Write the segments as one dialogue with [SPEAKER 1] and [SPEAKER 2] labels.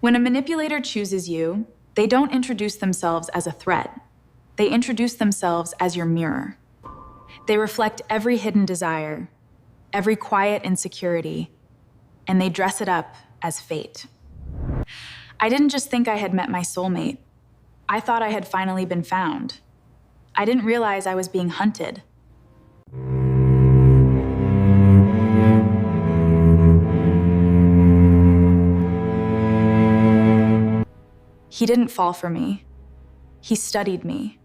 [SPEAKER 1] When a manipulator chooses you, they don't introduce themselves as a threat. They introduce themselves as your mirror. They reflect every hidden desire, every quiet insecurity, and they dress it up as fate. I didn't just think I had met my soulmate. I thought I had finally been found. I didn't realize I was being hunted. He didn't fall for me. He studied me.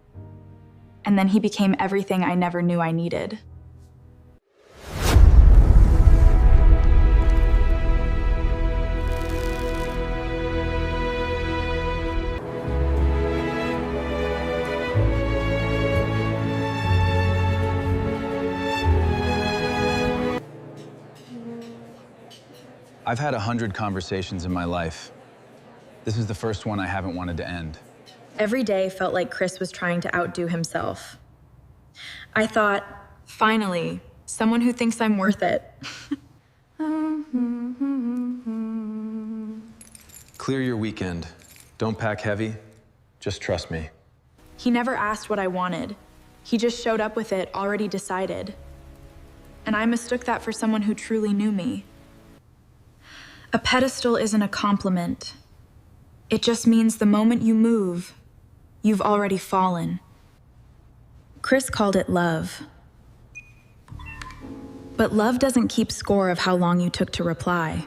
[SPEAKER 1] And then he became everything I never knew I needed.
[SPEAKER 2] I've had 100 conversations in my life. This is the first one I haven't wanted to end.
[SPEAKER 1] Every day felt like Chris was trying to outdo himself. I thought, finally, someone who thinks I'm worth it.
[SPEAKER 3] Clear your weekend. Don't pack heavy. Just trust me.
[SPEAKER 1] He never asked what I wanted. He just showed up with it already decided. And I mistook that for someone who truly knew me. A pedestal isn't a compliment. It just means the moment you move, you've already fallen. Chris called it love. But love doesn't keep score of how long you took to reply.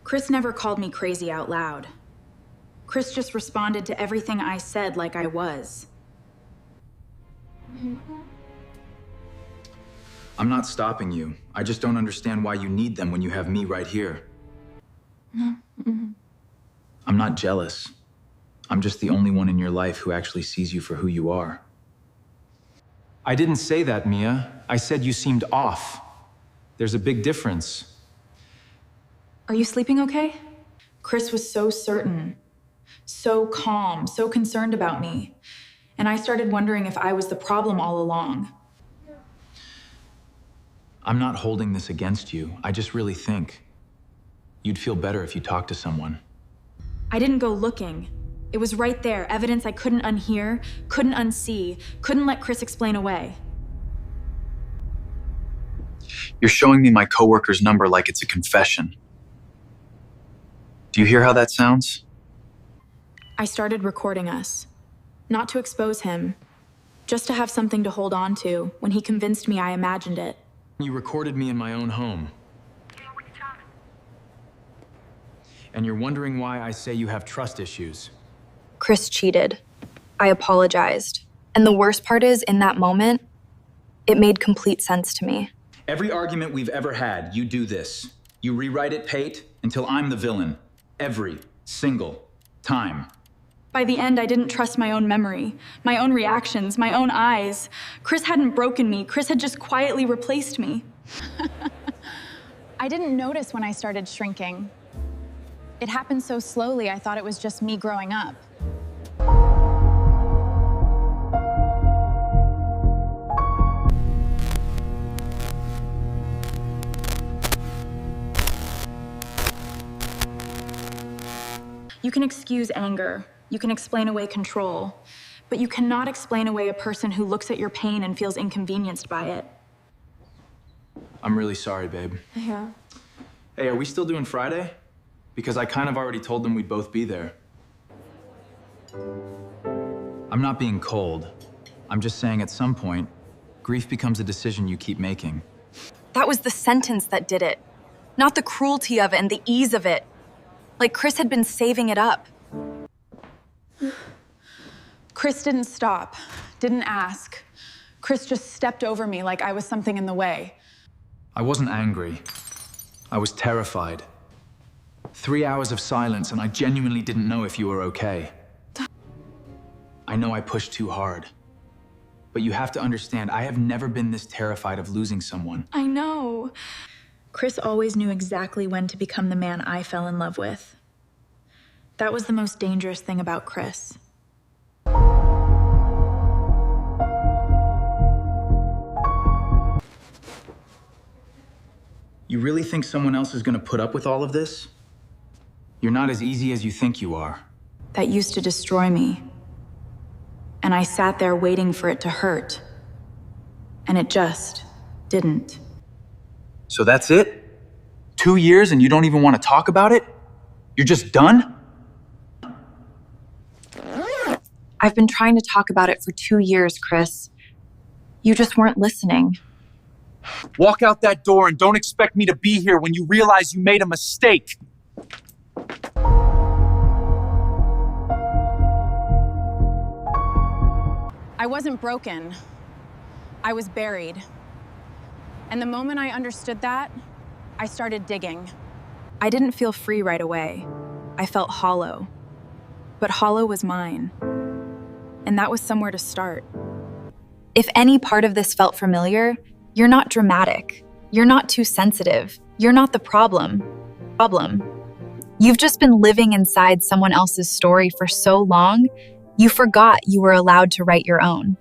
[SPEAKER 1] Chris never called me crazy out loud. Chris just responded to everything I said like I was.
[SPEAKER 2] I'm not stopping you. I just don't understand why you need them when you have me right here. I'm not jealous. I'm just the only one in your life who actually sees you for who you are.
[SPEAKER 3] I didn't say that, Mia. I said you seemed off. There's a big difference.
[SPEAKER 1] Are you sleeping okay? Chris was so certain, so calm, so concerned about me. And I started wondering if I was the problem all along.
[SPEAKER 2] I'm not holding this against you. I just really think you'd feel better if you talked to someone.
[SPEAKER 1] I didn't go looking. It was right there, evidence I couldn't unhear, couldn't unsee, couldn't let Chris explain away.
[SPEAKER 2] You're showing me my coworker's number like it's a confession. Do you hear how that sounds?
[SPEAKER 1] I started recording us. Not to expose him, just to have something to hold on to when he convinced me I imagined it.
[SPEAKER 3] You recorded me in my own home. And you're wondering why I say you have trust issues.
[SPEAKER 1] Chris cheated. I apologized. And the worst part is, in that moment, it made complete sense to me.
[SPEAKER 2] Every argument we've ever had, you do this. You rewrite it, Pate, until I'm the villain. Every single time.
[SPEAKER 1] By the end, I didn't trust my own memory, my own reactions, my own eyes. Chris hadn't broken me. Chris had just quietly replaced me.
[SPEAKER 4] I didn't notice when I started shrinking. It happened so slowly, I thought it was just me growing up.
[SPEAKER 1] You can excuse anger. You can explain away control. But you cannot explain away a person who looks at your pain and feels inconvenienced by it.
[SPEAKER 2] I'm really sorry, babe.
[SPEAKER 1] Yeah.
[SPEAKER 2] Hey, are we still doing Friday? Because I kind of already told them we'd both be there. I'm not being cold. I'm just saying at some point, grief becomes a decision you keep making.
[SPEAKER 1] That was the sentence that did it. Not the cruelty of it and the ease of it. Like Chris had been saving it up.
[SPEAKER 4] Chris didn't stop, didn't ask. Chris just stepped over me like I was something in the way.
[SPEAKER 2] I wasn't angry. I was terrified. 3 hours of silence, and I genuinely didn't know if you were okay. I know I pushed too hard. But you have to understand, I have never been this terrified of losing someone.
[SPEAKER 1] I know. Chris always knew exactly when to become the man I fell in love with. That was the most dangerous thing about Chris.
[SPEAKER 2] You really think someone else is gonna put up with all of this? You're not as easy as you think you are.
[SPEAKER 1] That used to destroy me. And I sat there waiting for it to hurt. And it just didn't.
[SPEAKER 2] So that's it? 2 years and you don't even want to talk about it? You're just done?
[SPEAKER 5] I've been trying to talk about it for 2 years, Chris. You just weren't listening.
[SPEAKER 6] Walk out that door and don't expect me to be here when you realize you made a mistake.
[SPEAKER 4] I wasn't broken. I was buried. And the moment I understood that, I started digging.
[SPEAKER 1] I didn't feel free right away. I felt hollow. But hollow was mine. And that was somewhere to start.
[SPEAKER 5] If any part of this felt familiar, you're not dramatic. You're not too sensitive. You're not the problem. You've just been living inside someone else's story for so long, you forgot you were allowed to write your own.